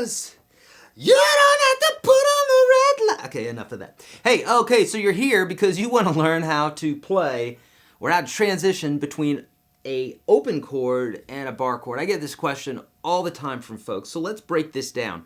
'cause you don't have to put on the red light. Okay, enough of that. Hey, okay, so you're here because you want to learn how to play or how to transition between a open chord and a bar chord. I get this question all the time from folks, so let's break this down.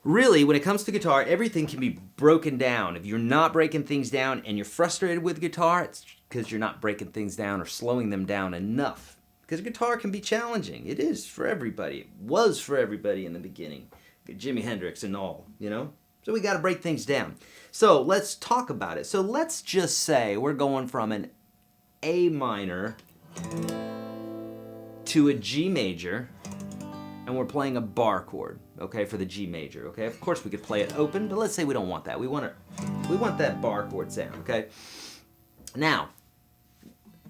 Really, when it comes to guitar, everything can be broken down. If you're not breaking things down and you're frustrated with guitar, it's because you're not breaking things down or slowing them down enough. Because guitar can be challenging. It is for everybody. It was for everybody in the beginning. Jimi Hendrix and all, you know? So we got to break things down. So let's talk about it. So let's just say we're going from an A minor to a G major, and we're playing a bar chord, okay, for the G major, okay? Of course we could play it open, but let's say we don't want that. We want that bar chord sound, okay? Now,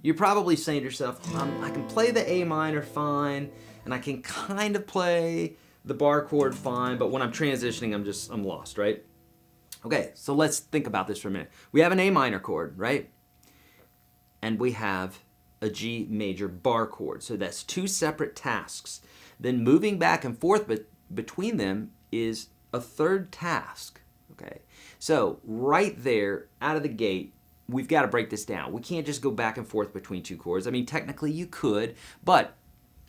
you're probably saying to yourself, I can play the A minor fine, and I can kind of play the bar chord fine, but when I'm transitioning, I'm lost, right? Okay, so let's think about this for a minute. We have an A minor chord, right? And we have a G major bar chord. So that's two separate tasks. Then moving back and forth between them is a third task, okay? So right there, out of the gate, we've got to break this down. We can't just go back and forth between two chords. I mean, technically you could, but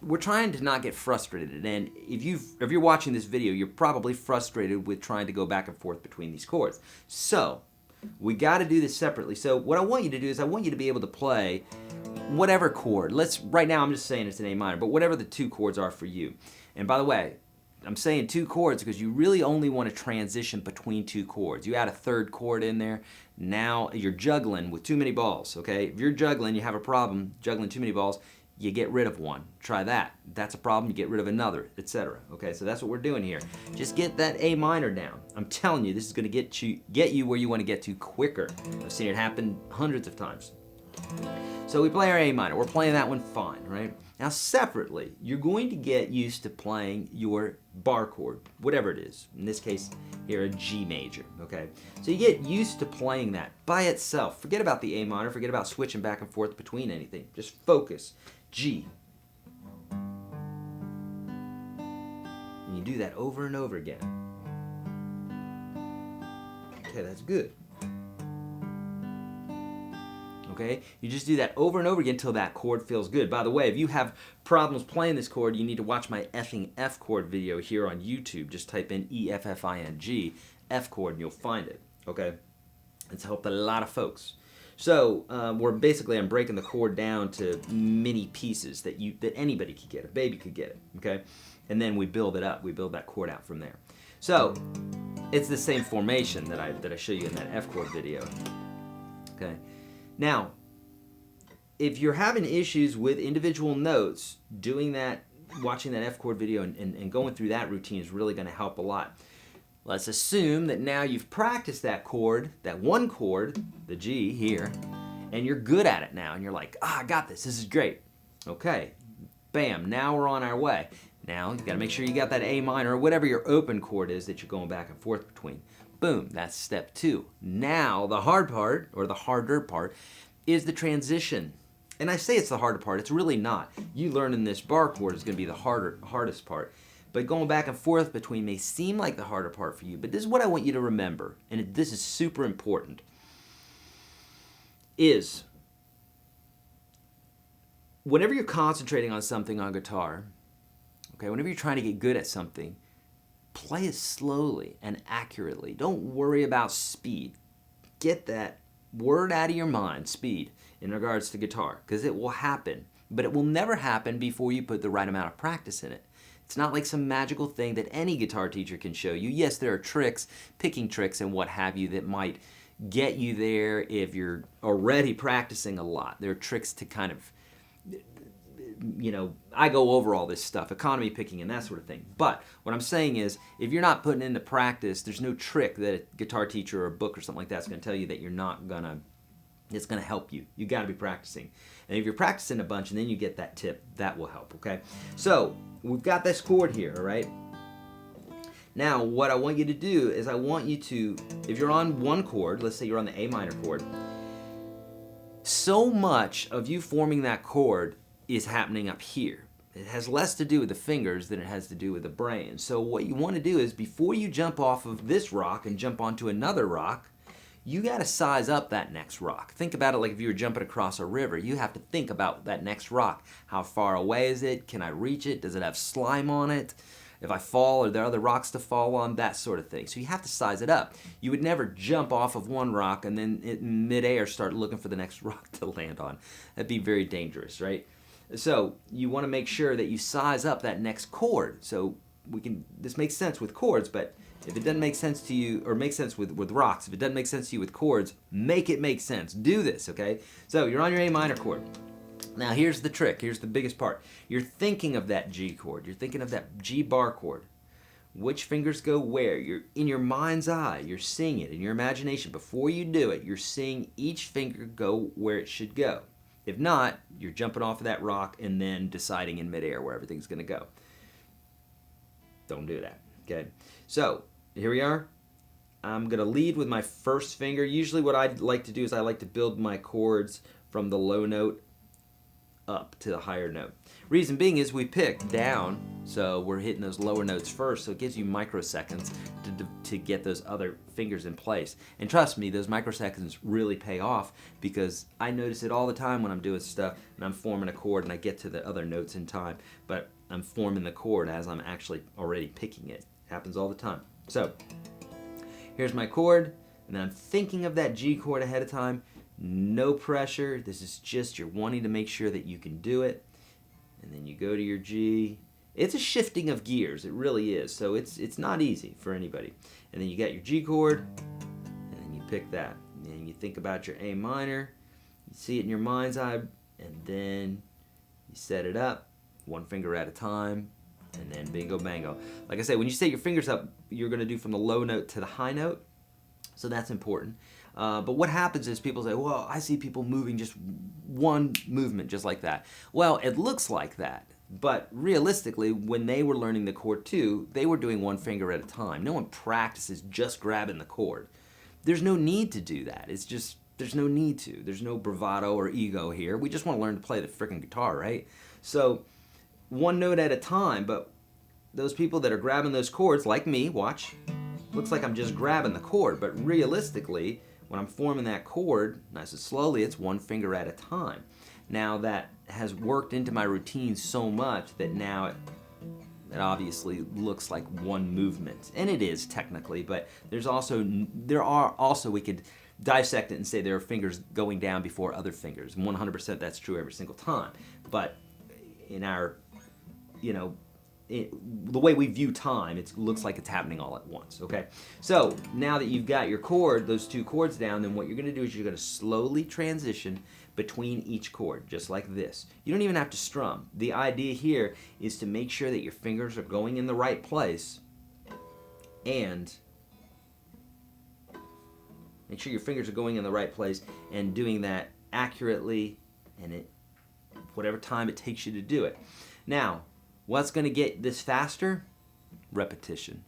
we're trying to not get frustrated. And if you're watching this video, you're probably frustrated with trying to go back and forth between these chords. So we got to do this separately. So what I want you to do is I want you to be able to play whatever chord. Right now I'm just saying it's an A minor, but whatever the two chords are for you. And by the way, I'm saying two chords because you really only want to transition between two chords. You add a third chord in there, now you're juggling with too many balls, okay? If you're juggling, you have a problem juggling too many balls, you get rid of one. Try that. That's a problem, you get rid of another, etc. Okay, so that's what we're doing here. Just get that A minor down. I'm telling you, this is going to get you where you want to get to quicker. I've seen it happen hundreds of times. So we play our A minor. We're playing that one fine, right? Now separately, you're going to get used to playing your bar chord, whatever it is. In this case, here a G major, okay? So you get used to playing that by itself. Forget about the A minor, forget about switching back and forth between anything. Just focus. G. And you do that over and over again. Okay, that's good. Okay? You just do that over and over again until that chord feels good. By the way, if you have problems playing this chord, you need to watch my effing F chord video here on YouTube. Just type in E-F-F-I-N-G, F chord, and you'll find it. Okay? It's helped a lot of folks. So I'm breaking the chord down to mini pieces that anybody could get. A baby could get it. Okay? And then we build it up. We build that chord out from there. So it's the same formation that I show you in that F chord video. Okay? Now, if you're having issues with individual notes, doing that, watching that F chord video and going through that routine is really going to help a lot. Let's assume that now you've practiced that chord, that one chord, the G here, and you're good at it now, and you're like, I got this, this is great. Okay, bam, now we're on our way. Now, you've got to make sure you got that A minor, or whatever your open chord is that you're going back and forth between. Boom, that's step two. Now, the hard part, or the harder part, is the transition. And I say it's the harder part, it's really not. You learning this bar chord is going to be the hardest part. But going back and forth between may seem like the harder part for you, but this is what I want you to remember, and this is super important, is whenever you're concentrating on something on guitar, okay, whenever you're trying to get good at something, play it slowly and accurately. Don't worry about speed. Get that word out of your mind, speed, in regards to guitar, because it will happen, but it will never happen before you put the right amount of practice in it. It's not like some magical thing that any guitar teacher can show you. Yes, there are tricks, picking tricks and what have you that might get you there if you're already practicing a lot. There are tricks to kind of, you know, I go over all this stuff, economy picking and that sort of thing. But what I'm saying is, if you're not putting into practice, there's no trick that a guitar teacher or a book or something like that's going to tell you that you're not going to, it's going to help you. You got to be practicing. And if you're practicing a bunch and then you get that tip, that will help, okay? So, we've got this chord here, all right? Now, what I want you to do is I want you to, if you're on one chord, let's say you're on the A minor chord, so much of you forming that chord is happening up here. it has less to do with the fingers than it has to do with the brain. So what you want to do is, before you jump off of this rock and jump onto another rock, you got to size up that next rock. Think about it like if you were jumping across a river. You have to think about that next rock. How far away is it? Can I reach it? Does it have slime on it? If I fall, are there other rocks to fall on? That sort of thing. So you have to size it up. You would never jump off of one rock and then in midair start looking for the next rock to land on. That'd be very dangerous, right? So you want to make sure that you size up that next chord. So this makes sense with chords, but if it doesn't make sense to you, or makes sense with rocks, if it doesn't make sense to you with chords, make it make sense. Do this, okay? So you're on your A minor chord. Now here's the trick. Here's the biggest part. You're thinking of that G chord. You're thinking of that G bar chord. Which fingers go where? You're in your mind's eye. You're seeing it in your imagination. Before you do it, you're seeing each finger go where it should go. If not, you're jumping off of that rock and then deciding in midair where everything's going to go. Don't do that, okay? So here we are. I'm going to lead with my first finger. Usually what I like to do is I like to build my chords from the low note up to the higher note. Reason being is we pick down, so we're hitting those lower notes first, so it gives you microseconds to get those other fingers in place. And trust me, those microseconds really pay off, because I notice it all the time when I'm doing stuff and I'm forming a chord and I get to the other notes in time, but I'm forming the chord as I'm actually already picking it. It happens all the time. So here's my chord, and then I'm thinking of that G chord ahead of time. No pressure. This is just you're wanting to make sure that you can do it. And then you go to your G. It's a shifting of gears. It really is. So it's not easy for anybody. And then you got your G chord, and then you pick that. And then you think about your A minor. You see it in your mind's eye, and then you set it up one finger at a time, and then bingo bango. Like I said, when you set your fingers up, you're going to do from the low note to the high note. So that's important. But what happens is people say, well, I see people moving just one movement just like that. Well, it looks like that. But realistically, when they were learning the chord too, they were doing one finger at a time. No one practices just grabbing the chord. There's no need to do that. It's just, there's no need to. There's no bravado or ego here. We just want to learn to play the freaking guitar, right? So one note at a time, but those people that are grabbing those chords, like me, watch, looks like I'm just grabbing the chord, but realistically, when I'm forming that chord, nice and slowly, it's one finger at a time. Now that has worked into my routine so much that now it obviously looks like one movement. And it is technically, but there are also, we could dissect it and say there are fingers going down before other fingers. 100% that's true every single time. But in our, the way we view time, it looks like it's happening all at once, okay? So now that you've got your chord, those two chords down, then what you're going to do is you're going to slowly transition between each chord, just like this. You don't even have to strum. The idea here is to make sure that your fingers are going in the right place, and make sure your fingers are going in the right place and doing that accurately and at whatever time it takes you to do it. Now, what's going to get this faster? Repetition.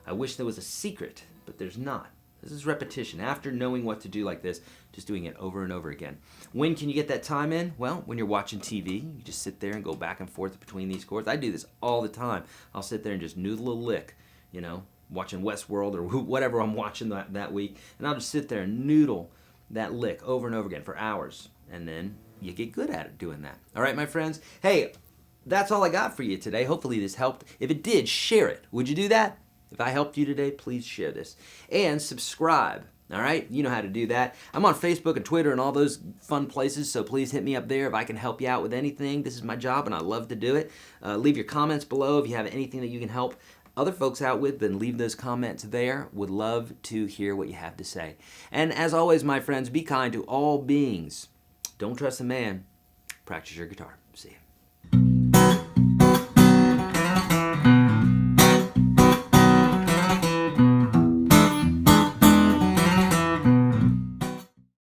I wish there was a secret, but there's not. This is repetition. After knowing what to do like this, just doing it over and over again. When can you get that time in? Well, when you're watching TV, you just sit there and go back and forth between these chords. I do this all the time. I'll sit there and just noodle a lick, watching Westworld or whatever I'm watching that week, and I'll just sit there and noodle that lick over and over again for hours, and then you get good at it doing that. All right, my friends? Hey, that's all I got for you today. Hopefully this helped. If it did, share it. Would you do that? If I helped you today, please share this. And subscribe, all right? You know how to do that. I'm on Facebook and Twitter and all those fun places, so please hit me up there if I can help you out with anything. This is my job, and I love to do it. Leave your comments below if you have anything that you can help other folks out with, then leave those comments there. Would love to hear what you have to say. And as always, my friends, be kind to all beings. Don't trust a man. Practice your guitar. See you.